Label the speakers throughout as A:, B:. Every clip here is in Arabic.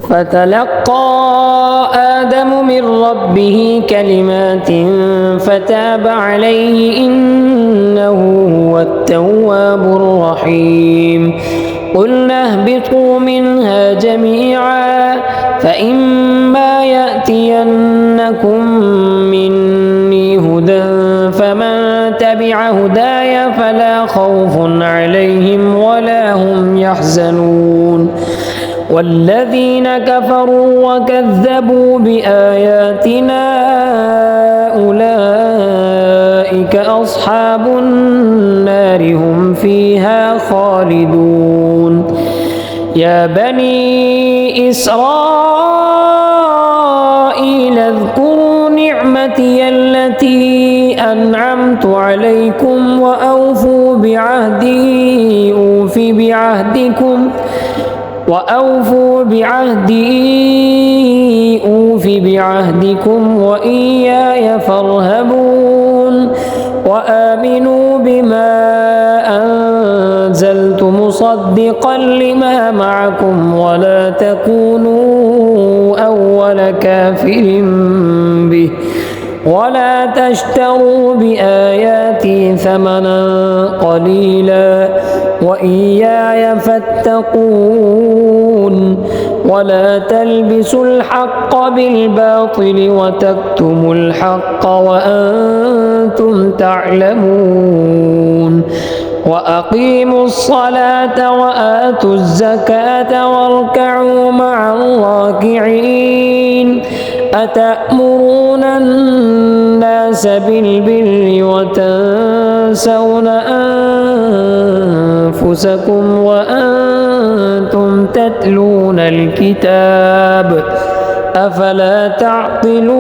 A: فتلقى آدم من ربه كلمات فتاب عليه إنه هو التواب الرحيم قلنا اهبطوا منها جميعا فإما يأتينكم مني هدى فمن تبع هداي فلا خوف عليهم ولا هم يحزنون والذين كفروا وكذبوا بآياتنا أولئك أصحاب النار هم فيها خالدون يا بني إسرائيل اذكروا نعمتي التي أنعمت عليكم وأوفوا بعهدي أوف بعهدكم وإياي فارهبون وآمنوا بما أنزلت مصدقا لما معكم ولا تكونوا أول كافر به ولا تشتروا بآياتي ثمنا قليلا وإياي فاتقون ولا تلبسوا الحق بالباطل وتكتموا الحق وأنتم تعلمون وأقيموا الصلاة وآتوا الزكاة واركعوا مع الراكعين أتأمرون الناس بالبر وتنسون أنفسكم وأنتم تتلون الكتاب أفلا تعقلون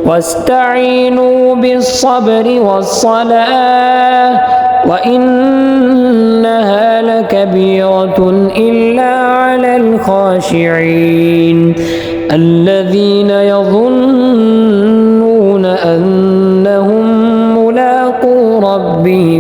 A: واستعينوا بالصبر والصلاة وإنها لكبيرة إلا على الخاشعين الذين يظنون أنهم ملاقو ربهم